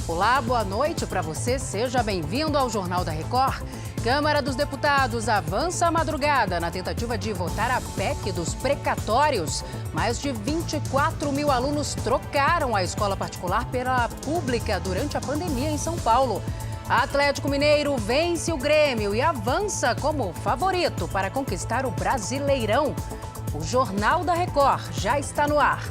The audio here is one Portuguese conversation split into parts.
Olá, boa noite para você. Seja bem-vindo ao Jornal da Record. Câmara dos Deputados avança a madrugada na tentativa de votar a PEC dos precatórios. Mais de 24 mil alunos trocaram a escola particular pela pública durante a pandemia em São Paulo. Atlético Mineiro vence o Grêmio e avança como favorito para conquistar o Brasileirão. O Jornal da Record já está no ar.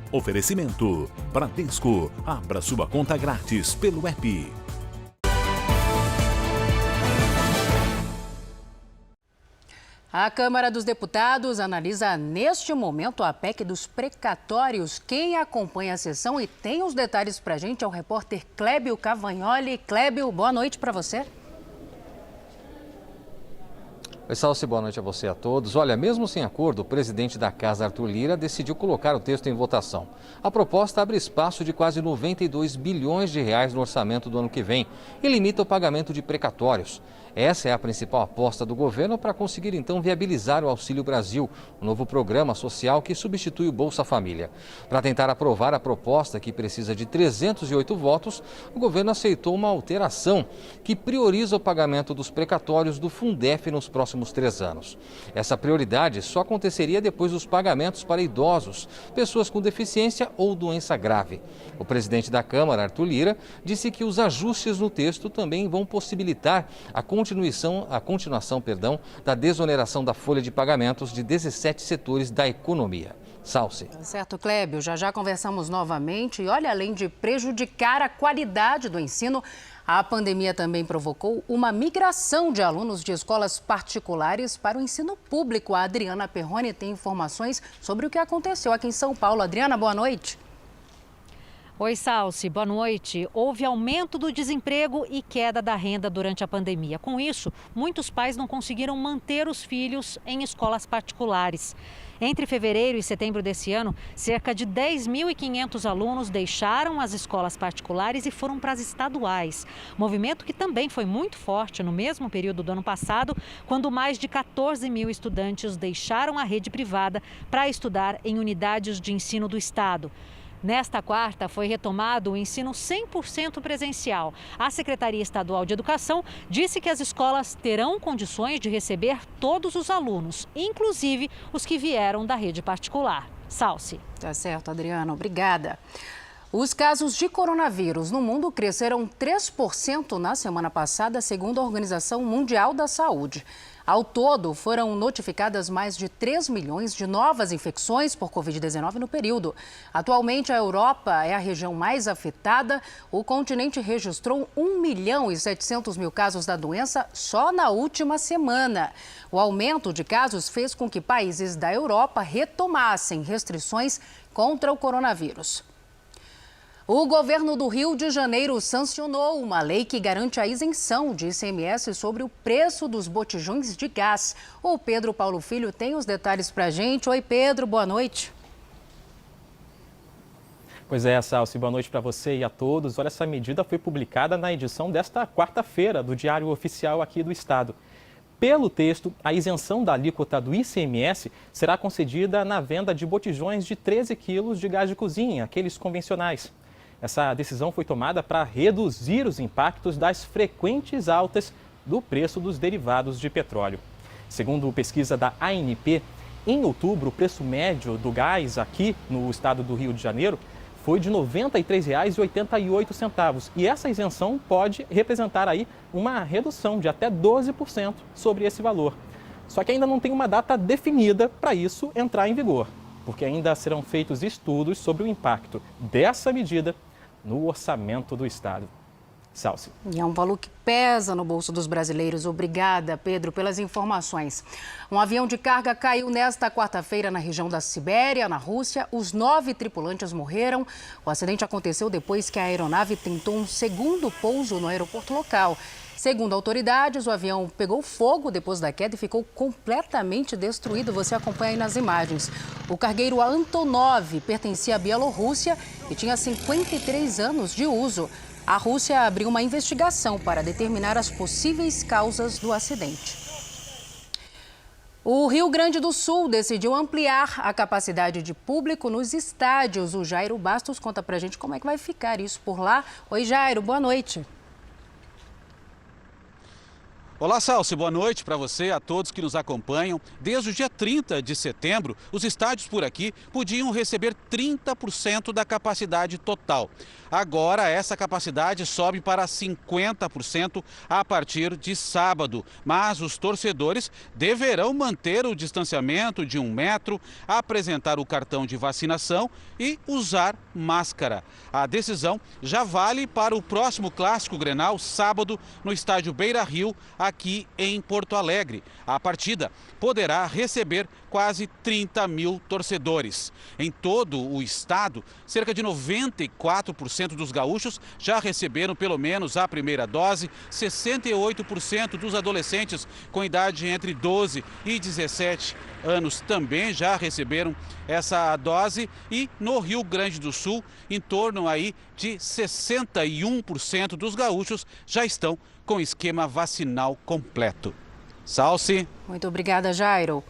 Oferecimento Bradesco. Abra sua conta grátis pelo app. A Câmara dos Deputados analisa neste momento a PEC dos precatórios. Quem acompanha a sessão e tem os detalhes para a gente é o repórter Clébio Cavagnoli. Clébio, boa noite para você. Oi, Salsi, boa noite a você e a todos. Olha, mesmo sem acordo, o presidente da Casa, Arthur Lira, decidiu colocar o texto em votação. A proposta abre espaço de quase 92 bilhões de reais no orçamento do ano que vem e limita o pagamento de precatórios. Essa é a principal aposta do governo para conseguir, então, viabilizar o Auxílio Brasil, um novo programa social que substitui o Bolsa Família. Para tentar aprovar a proposta, que precisa de 308 votos, o governo aceitou uma alteração que prioriza o pagamento dos precatórios do Fundef nos próximos 3 anos. Essa prioridade só aconteceria depois dos pagamentos para idosos, pessoas com deficiência ou doença grave. O presidente da Câmara, Arthur Lira, disse que os ajustes no texto também vão possibilitar a continuação da desoneração da folha de pagamentos de 17 setores da economia. Salsi. Tá certo, Clébio. Já conversamos novamente. E olha, além de prejudicar a qualidade do ensino, a pandemia também provocou uma migração de alunos de escolas particulares para o ensino público. A Adriana Perrone tem informações sobre o que aconteceu aqui em São Paulo. Adriana, boa noite. Oi, Salsi, boa noite. Houve aumento do desemprego e queda da renda durante a pandemia. Com isso, muitos pais não conseguiram manter os filhos em escolas particulares. Entre fevereiro e setembro desse ano, cerca de 10.500 alunos deixaram as escolas particulares e foram para as estaduais. Movimento que também foi muito forte no mesmo período do ano passado, quando mais de 14 mil estudantes deixaram a rede privada para estudar em unidades de ensino do estado. Nesta quarta, foi retomado o ensino 100% presencial. A Secretaria Estadual de Educação disse que as escolas terão condições de receber todos os alunos, inclusive os que vieram da rede particular. Salsi. Tá certo, Adriana. Obrigada. Os casos de coronavírus no mundo cresceram 3% na semana passada, segundo a Organização Mundial da Saúde. Ao todo, foram notificadas mais de 3 milhões de novas infecções por Covid-19 no período. Atualmente, a Europa é a região mais afetada. O continente registrou 1.700.000 casos da doença só na última semana. O aumento de casos fez com que países da Europa retomassem restrições contra o coronavírus. O governo do Rio de Janeiro sancionou uma lei que garante a isenção de ICMS sobre o preço dos botijões de gás. O Pedro Paulo Filho tem os detalhes para a gente. Oi, Pedro, boa noite. Pois é, Salsi, boa noite para você e a todos. Olha, essa medida foi publicada na edição desta quarta-feira do Diário Oficial aqui do Estado. Pelo texto, a isenção da alíquota do ICMS será concedida na venda de botijões de 13 quilos de gás de cozinha, aqueles convencionais. Essa decisão foi tomada para reduzir os impactos das frequentes altas do preço dos derivados de petróleo. Segundo pesquisa da ANP, em outubro, o preço médio do gás aqui no estado do Rio de Janeiro foi de R$ 93,88. E essa isenção pode representar aí uma redução de até 12% sobre esse valor. Só que ainda não tem uma data definida para isso entrar em vigor, porque ainda serão feitos estudos sobre o impacto dessa medida no orçamento do Estado. Salsi. E é um valor que pesa no bolso dos brasileiros. Obrigada, Pedro, pelas informações. Um avião de carga caiu nesta quarta-feira na região da Sibéria, na Rússia. Os 9 tripulantes morreram. O acidente aconteceu depois que a aeronave tentou um segundo pouso no aeroporto local. Segundo autoridades, o avião pegou fogo depois da queda e ficou completamente destruído. Você acompanha aí nas imagens. O cargueiro Antonov pertencia à Bielorrússia e tinha 53 anos de uso. A Rússia abriu uma investigação para determinar as possíveis causas do acidente. O Rio Grande do Sul decidiu ampliar a capacidade de público nos estádios. O Jairo Bastos conta pra gente como é que vai ficar isso por lá. Oi, Jairo, boa noite. Olá, Salsi, boa noite para você, a todos que nos acompanham. Desde o dia 30 de setembro, os estádios por aqui podiam receber 30% da capacidade total. Agora, essa capacidade sobe para 50% a partir de sábado. Mas os torcedores deverão manter o distanciamento de 1 metro, apresentar o cartão de vacinação e usar máscara. A decisão já vale para o próximo Clássico Grenal, sábado, no estádio Beira-Rio, aqui em Porto Alegre. A partida poderá receber quase 30 mil torcedores. Em todo o estado, cerca de 94% dos gaúchos já receberam pelo menos a primeira dose, 68% dos adolescentes com idade entre 12 e 17 anos também já receberam essa dose e no Rio Grande do Sul, em torno aí de 61% dos gaúchos já estão com esquema vacinal completo. Salsi. Muito obrigada, Jairo.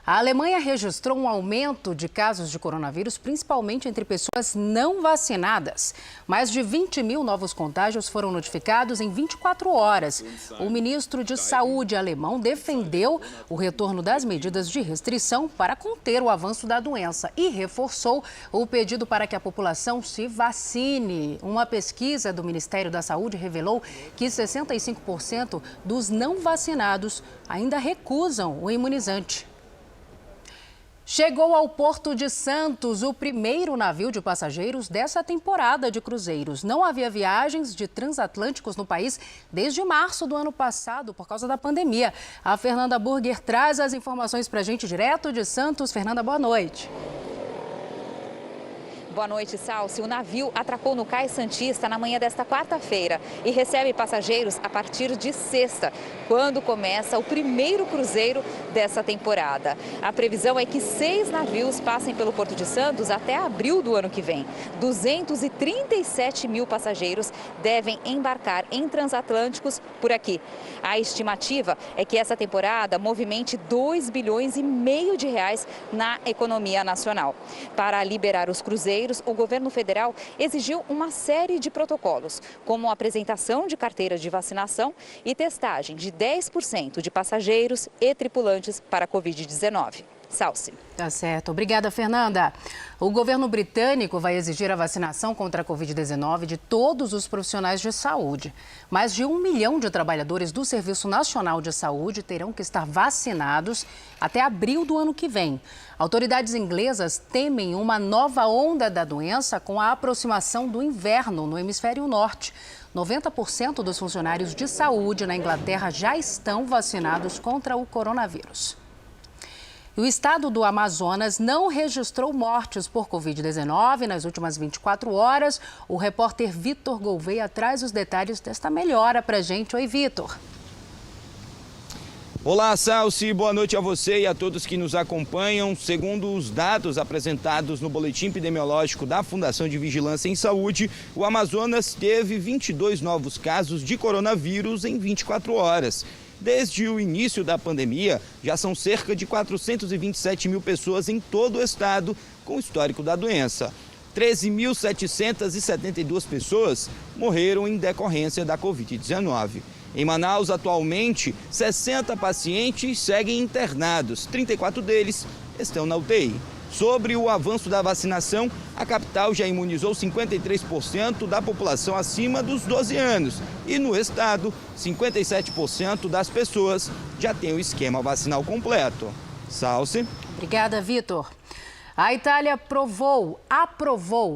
A Alemanha registrou um aumento de casos de coronavírus, principalmente entre pessoas não vacinadas. Mais de 20 mil novos contágios foram notificados em 24 horas. O ministro de Saúde alemão defendeu o retorno das medidas de restrição para conter o avanço da doença e reforçou o pedido para que a população se vacine. Uma pesquisa do Ministério da Saúde revelou que 65% dos não vacinados ainda recusam o imunizante. Chegou ao Porto de Santos o primeiro navio de passageiros dessa temporada de cruzeiros. Não havia viagens de transatlânticos no país desde março do ano passado, por causa da pandemia. A Fernanda Burger traz as informações para a gente direto de Santos. Fernanda, boa noite. Boa noite, Salsi. O navio atracou no Cais Santista na manhã desta quarta-feira e recebe passageiros a partir de sexta, quando começa o primeiro cruzeiro dessa temporada. A previsão é que 6 navios passem pelo Porto de Santos até abril do ano que vem. 237 mil passageiros devem embarcar em transatlânticos por aqui. A estimativa é que essa temporada movimente 2,5 bilhões de reais na economia nacional. Para liberar os cruzeiros, o governo federal exigiu uma série de protocolos, como a apresentação de carteiras de vacinação e testagem de 10% de passageiros e tripulantes para a Covid-19. Salsi. Tá certo. Obrigada, Fernanda. O governo britânico vai exigir a vacinação contra a Covid-19 de todos os profissionais de saúde. Mais de 1 milhão de trabalhadores do Serviço Nacional de Saúde terão que estar vacinados até abril do ano que vem. Autoridades inglesas temem uma nova onda da doença com a aproximação do inverno no hemisfério norte. 90% dos funcionários de saúde na Inglaterra já estão vacinados contra o coronavírus. E o estado do Amazonas não registrou mortes por Covid-19 nas últimas 24 horas. O repórter Vitor Gouveia traz os detalhes desta melhora para a gente. Oi, Vitor. Olá, Salsi. Boa noite a você e a todos que nos acompanham. Segundo os dados apresentados no boletim epidemiológico da Fundação de Vigilância em Saúde, o Amazonas teve 22 novos casos de coronavírus em 24 horas. Desde o início da pandemia, já são cerca de 427 mil pessoas em todo o estado com histórico da doença. 13.772 pessoas morreram em decorrência da Covid-19. Em Manaus, atualmente, 60 pacientes seguem internados, 34 deles estão na UTI. Sobre o avanço da vacinação, a capital já imunizou 53% da população acima dos 12 anos. E no estado, 57% das pessoas já têm o esquema vacinal completo. Salsi. Obrigada, Vitor. A Itália aprovou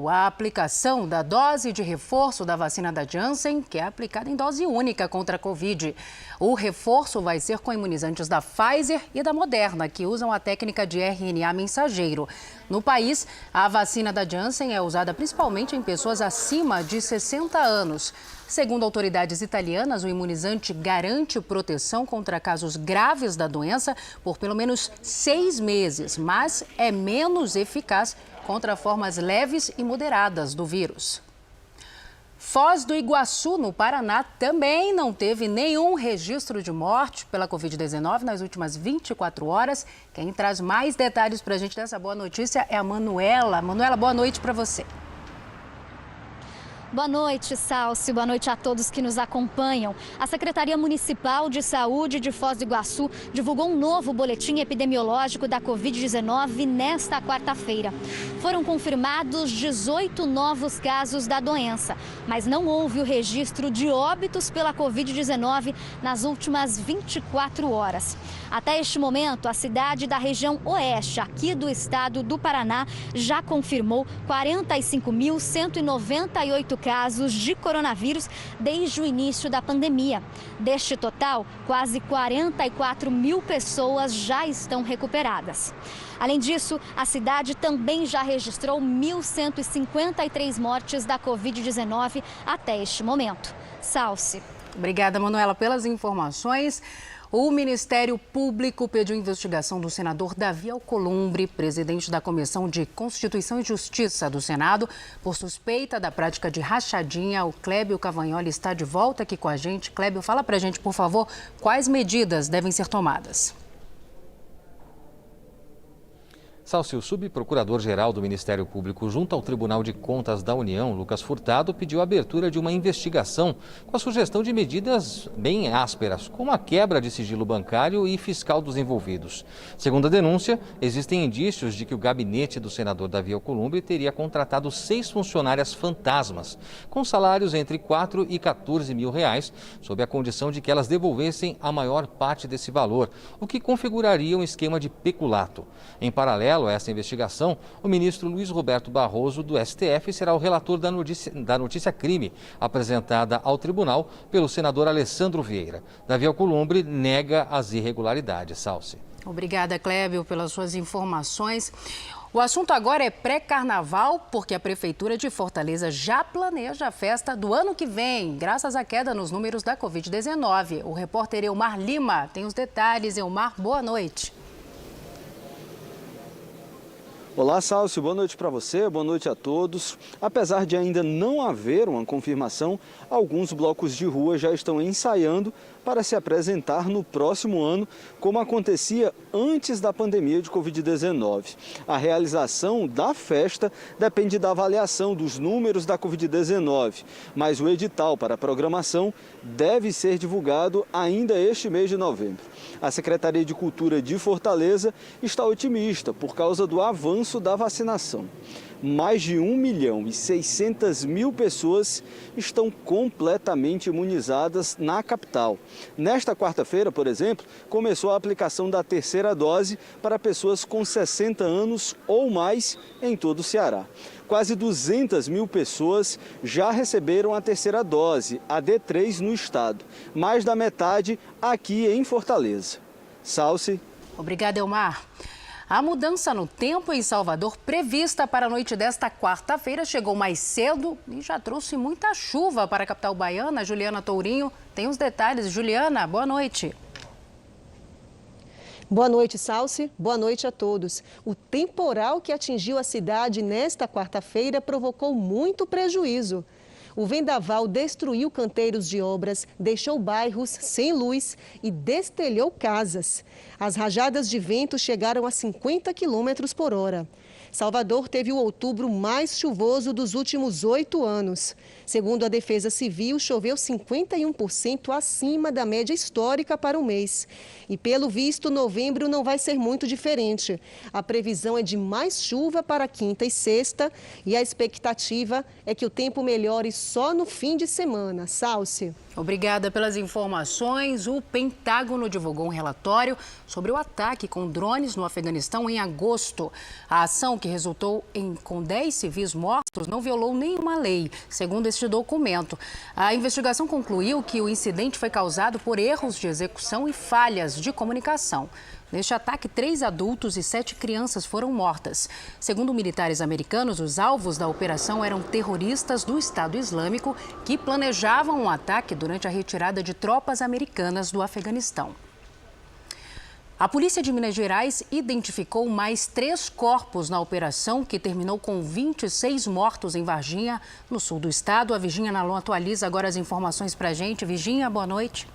a aplicação da dose de reforço da vacina da Janssen, que é aplicada em dose única contra a Covid. O reforço vai ser com imunizantes da Pfizer e da Moderna, que usam a técnica de RNA mensageiro. No país, a vacina da Janssen é usada principalmente em pessoas acima de 60 anos. Segundo autoridades italianas, o imunizante garante proteção contra casos graves da doença por pelo menos 6 meses, mas é menos eficaz contra formas leves e moderadas do vírus. Foz do Iguaçu, no Paraná, também não teve nenhum registro de morte pela Covid-19 nas últimas 24 horas. Quem traz mais detalhes para a gente dessa boa notícia é a Manuela. Manuela, boa noite para você. Boa noite, Salsi. Boa noite a todos que nos acompanham. A Secretaria Municipal de Saúde de Foz do Iguaçu divulgou um novo boletim epidemiológico da Covid-19 nesta quarta-feira. Foram confirmados 18 novos casos da doença, mas não houve o registro de óbitos pela Covid-19 nas últimas 24 horas. Até este momento, a cidade da região oeste, aqui do estado do Paraná, já confirmou 45.198 casos de coronavírus desde o início da pandemia. Deste total, quase 44 mil pessoas já estão recuperadas. Além disso, a cidade também já registrou 1.153 mortes da Covid-19 até este momento. Salsi. Obrigada, Manuela, pelas informações. O Ministério Público pediu investigação do senador Davi Alcolumbre, presidente da Comissão de Constituição e Justiça do Senado, por suspeita da prática de rachadinha. O Clébio Cavagnoli está de volta aqui com a gente. Clébio, fala pra gente, por favor, quais medidas devem ser tomadas. Salsi, o subprocurador-geral do Ministério Público junto ao Tribunal de Contas da União, Lucas Furtado, pediu a abertura de uma investigação com a sugestão de medidas bem ásperas, como a quebra de sigilo bancário e fiscal dos envolvidos. Segundo a denúncia, existem indícios de que o gabinete do senador Davi Alcolumbre teria contratado 6 funcionárias fantasmas, com salários entre 4 e 14 mil reais, sob a condição de que elas devolvessem a maior parte desse valor, o que configuraria um esquema de peculato. Em paralelo a essa investigação, o ministro Luiz Roberto Barroso, do STF, será o relator da notícia crime apresentada ao tribunal pelo senador Alessandro Vieira. Davi Alcolumbre nega as irregularidades. Salsi. Obrigada, Clébio, pelas suas informações. O assunto agora é pré-carnaval, porque a Prefeitura de Fortaleza já planeja a festa do ano que vem, graças à queda nos números da Covid-19. O repórter Elmar Lima tem os detalhes. Elmar, boa noite. Olá, Salsi, boa noite para você, boa noite a todos. Apesar de ainda não haver uma confirmação, alguns blocos de rua já estão ensaiando para se apresentar no próximo ano, como acontecia antes da pandemia de Covid-19. A realização da festa depende da avaliação dos números da Covid-19, mas o edital para a programação deve ser divulgado ainda este mês de novembro. A Secretaria de Cultura de Fortaleza está otimista por causa do avanço da vacinação. Mais de 1.600.000 pessoas estão completamente imunizadas na capital. Nesta quarta-feira, por exemplo, começou a aplicação da terceira dose para pessoas com 60 anos ou mais em todo o Ceará. Quase 200.000 pessoas já receberam a terceira dose, a D3, no estado. Mais da metade aqui em Fortaleza. Salsi. Obrigada, Elmar. A mudança no tempo em Salvador, prevista para a noite desta quarta-feira, chegou mais cedo e já trouxe muita chuva para a capital baiana. Juliana Tourinho tem os detalhes. Juliana, boa noite. Boa noite, Salsi. Boa noite a todos. O temporal que atingiu a cidade nesta quarta-feira provocou muito prejuízo. O vendaval destruiu canteiros de obras, deixou bairros sem luz e destelhou casas. As rajadas de vento chegaram a 50 km por hora. Salvador teve o outubro mais chuvoso dos últimos 8 anos. Segundo a Defesa Civil, choveu 51% acima da média histórica para o mês. E, pelo visto, novembro não vai ser muito diferente. A previsão é de mais chuva para quinta e sexta e a expectativa é que o tempo melhore só no fim de semana. Salsi. Obrigada pelas informações. O Pentágono divulgou um relatório sobre o ataque com drones no Afeganistão em agosto. A ação, que resultou com 10 civis mortos, não violou nenhuma lei, segundo este documento. A investigação concluiu que o incidente foi causado por erros de execução e falhas de comunicação. Neste ataque, 3 adultos e 7 crianças foram mortas. Segundo militares americanos, os alvos da operação eram terroristas do Estado Islâmico que planejavam um ataque durante a retirada de tropas americanas do Afeganistão. A polícia de Minas Gerais identificou mais 3 corpos na operação, que terminou com 26 mortos em Varginha, no sul do estado. A Virgínia Nalon atualiza agora as informações para a gente. Virgínia, boa noite.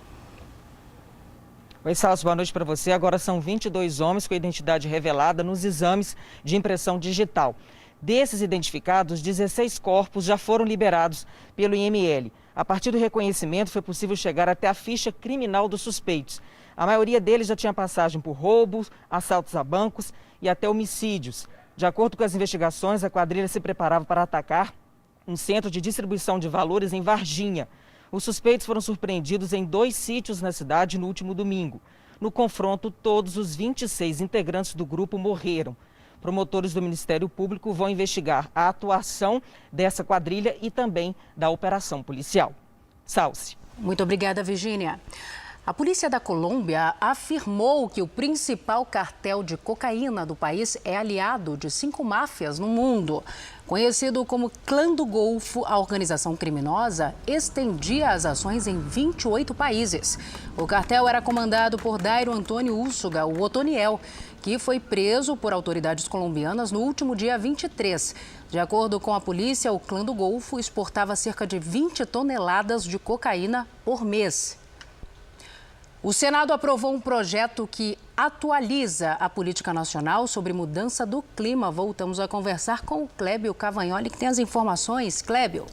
Oi, Salso, boa noite para você. Agora são 22 homens com identidade revelada nos exames de impressão digital. Desses identificados, 16 corpos já foram liberados pelo IML. A partir do reconhecimento, foi possível chegar até a ficha criminal dos suspeitos. A maioria deles já tinha passagem por roubos, assaltos a bancos e até homicídios. De acordo com as investigações, a quadrilha se preparava para atacar um centro de distribuição de valores em Varginha. Os suspeitos foram surpreendidos em 2 sítios na cidade no último domingo. No confronto, todos os 26 integrantes do grupo morreram. Promotores do Ministério Público vão investigar a atuação dessa quadrilha e também da operação policial. Salce. Muito obrigada, Virgínia. A polícia da Colômbia afirmou que o principal cartel de cocaína do país é aliado de 5 máfias no mundo. Conhecido como Clã do Golfo, a organização criminosa estendia as ações em 28 países. O cartel era comandado por Dairo Antônio Úsuga, o Otoniel, que foi preso por autoridades colombianas no último dia 23. De acordo com a polícia, o Clã do Golfo exportava cerca de 20 toneladas de cocaína por mês. O Senado aprovou um projeto que atualiza a política nacional sobre mudança do clima. Voltamos a conversar com o Clébio Cavagnoli, que tem as informações. Clébio.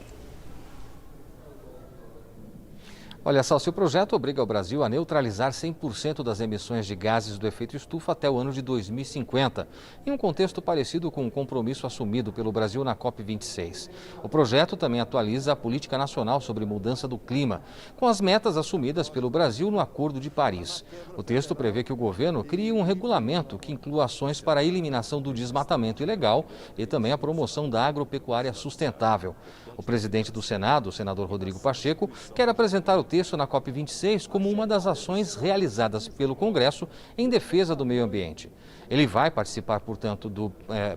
Olha, Salsi, o projeto obriga o Brasil a neutralizar 100% das emissões de gases do efeito estufa até o ano de 2050, em um contexto parecido com o compromisso assumido pelo Brasil na COP26. O projeto também atualiza a política nacional sobre mudança do clima, com as metas assumidas pelo Brasil no Acordo de Paris. O texto prevê que o governo crie um regulamento que inclua ações para a eliminação do desmatamento ilegal e também a promoção da agropecuária sustentável. O presidente do Senado, o senador Rodrigo Pacheco, quer apresentar o texto na COP26 como uma das ações realizadas pelo Congresso em defesa do meio ambiente. Ele vai participar, portanto, do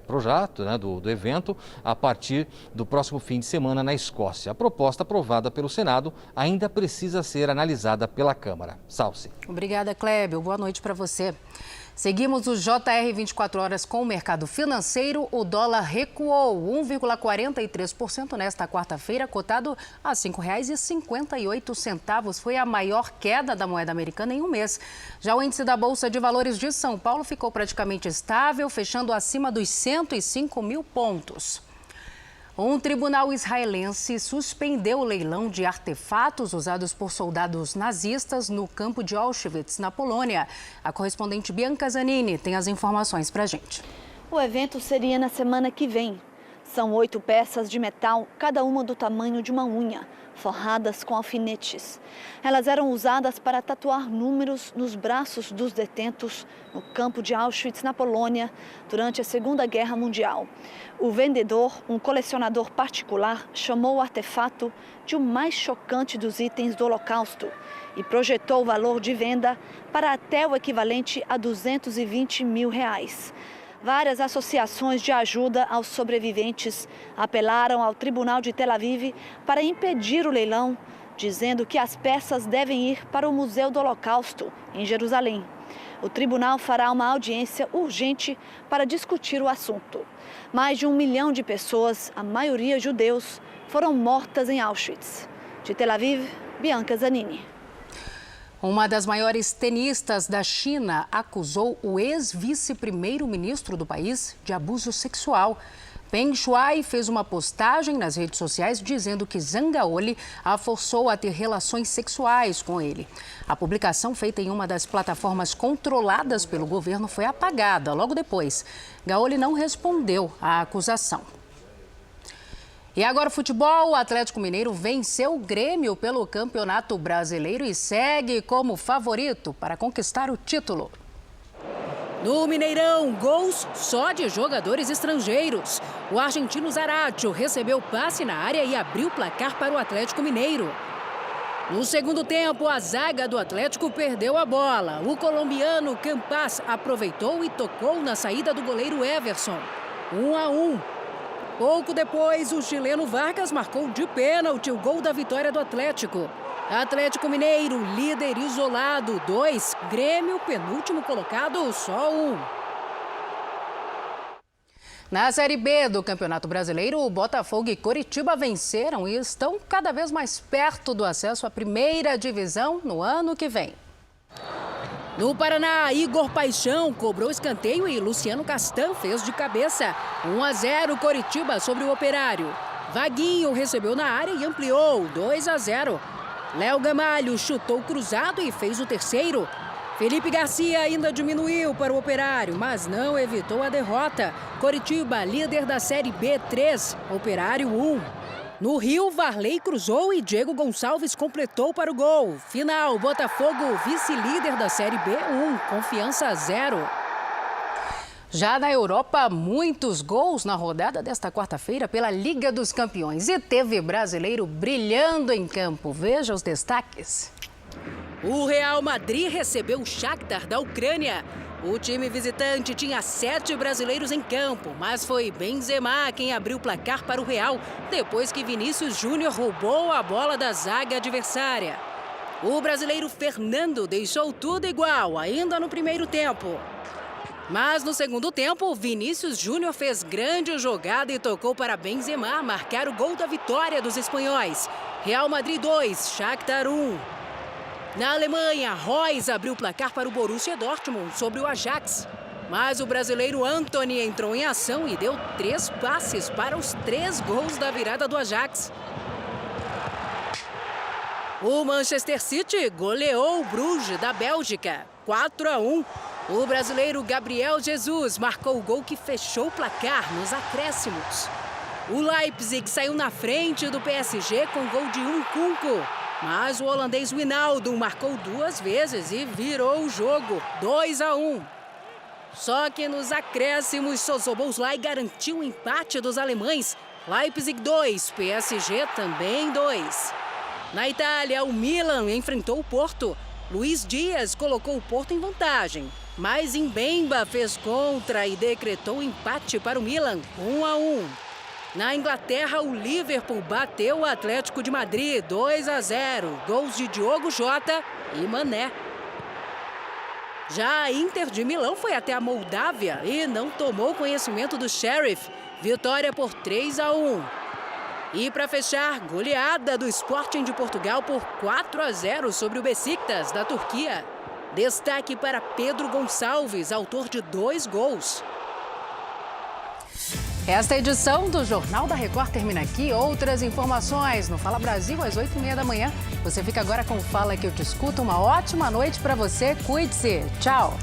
projeto, do evento, a partir do próximo fim de semana na Escócia. A proposta aprovada pelo Senado ainda precisa ser analisada pela Câmara. Salce. Obrigada, Clébio. Boa noite para você. Seguimos o JR 24 horas com o mercado financeiro. O dólar recuou 1,43% nesta quarta-feira, cotado a R$ 5,58. Foi a maior queda da moeda americana em um mês. Já o índice da Bolsa de Valores de São Paulo ficou praticamente estável, fechando acima dos 105 mil pontos. Um tribunal israelense suspendeu o leilão de artefatos usados por soldados nazistas no campo de Auschwitz, na Polônia. A correspondente Bianca Zanini tem as informações para a gente. O evento seria na semana que vem. São 8 peças de metal, cada uma do tamanho de uma unha, forradas com alfinetes. Elas eram usadas para tatuar números nos braços dos detentos no campo de Auschwitz, na Polônia, durante a Segunda Guerra Mundial. O vendedor, um colecionador particular, chamou o artefato de o mais chocante dos itens do Holocausto e projetou o valor de venda para até o equivalente a R$220 mil. Várias associações de ajuda aos sobreviventes apelaram ao Tribunal de Tel Aviv para impedir o leilão, dizendo que as peças devem ir para o Museu do Holocausto, em Jerusalém. O tribunal fará uma audiência urgente para discutir o assunto. Mais de 1 milhão de pessoas, a maioria judeus, foram mortas em Auschwitz. De Tel Aviv, Bianca Zanini. Uma das maiores tenistas da China acusou o ex-vice-primeiro-ministro do país de abuso sexual. Peng Shuai fez uma postagem nas redes sociais dizendo que Zhang Gaoli a forçou a ter relações sexuais com ele. A publicação, feita em uma das plataformas controladas pelo governo, foi apagada logo depois. Gaoli não respondeu à acusação. E agora o futebol, o Atlético Mineiro venceu o Grêmio pelo Campeonato Brasileiro e segue como favorito para conquistar o título. No Mineirão, gols só de jogadores estrangeiros. O argentino Zaratio recebeu passe na área e abriu o placar para o Atlético Mineiro. No segundo tempo, a zaga do Atlético perdeu a bola. O colombiano Campas aproveitou e tocou na saída do goleiro Everson. 1-1. Pouco depois, o chileno Vargas marcou de pênalti o gol da vitória do Atlético. Atlético Mineiro, líder isolado, 2. Grêmio, penúltimo colocado, só 1. Na Série B do Campeonato Brasileiro, o Botafogo e Coritiba venceram e estão cada vez mais perto do acesso à primeira divisão no ano que vem. No Paraná, Igor Paixão cobrou escanteio e Luciano Castan fez de cabeça. 1-0 Coritiba sobre o Operário. Vaguinho recebeu na área e ampliou, 2-0. Léo Gamalho chutou cruzado e fez o terceiro. Felipe Garcia ainda diminuiu para o Operário, mas não evitou a derrota. Coritiba, líder da Série B, 3, Operário 1. No Rio, Varley cruzou e Diego Gonçalves completou para o gol. Final, Botafogo, vice-líder da Série B, 1, Confiança 0. Já na Europa, muitos gols na rodada desta quarta-feira pela Liga dos Campeões. E teve brasileiro brilhando em campo. Veja os destaques. O Real Madrid recebeu o Shakhtar da Ucrânia. O time visitante tinha 7 brasileiros em campo, mas foi Benzema quem abriu o placar para o Real, depois que Vinícius Júnior roubou a bola da zaga adversária. O brasileiro Fernando deixou tudo igual, ainda no primeiro tempo. Mas no segundo tempo, Vinícius Júnior fez grande jogada e tocou para Benzema marcar o gol da vitória dos espanhóis. Real Madrid 2, Shakhtar 1. Na Alemanha, Reus abriu o placar para o Borussia Dortmund sobre o Ajax. Mas o brasileiro Antony entrou em ação e deu 3 passes para os 3 gols da virada do Ajax. O Manchester City goleou o Bruges da Bélgica, 4-1. O brasileiro Gabriel Jesus marcou o gol que fechou o placar nos acréscimos. O Leipzig saiu na frente do PSG com gol de Nkunku. Mas o holandês Wijnaldum marcou 2 vezes e virou o jogo, 2-1. Só que nos acréscimos, Szoboszlai garantiu o empate dos alemães. Leipzig 2, PSG também 2. Na Itália, o Milan enfrentou o Porto. Luiz Dias colocou o Porto em vantagem. Mas Mbemba fez contra e decretou empate para o Milan, 1-1. Na Inglaterra, o Liverpool bateu o Atlético de Madrid, 2-0. Gols de Diogo Jota e Mané. Já a Inter de Milão foi até a Moldávia e não tomou conhecimento do Sheriff. Vitória por 3-1. E para fechar, goleada do Sporting de Portugal por 4-0 sobre o Beşiktaş da Turquia. Destaque para Pedro Gonçalves, autor de 2 gols. Esta edição do Jornal da Record termina aqui. Outras informações no Fala Brasil às 8h30 da manhã. Você fica agora com o Fala que eu te escuto. Uma ótima noite para você. Cuide-se. Tchau.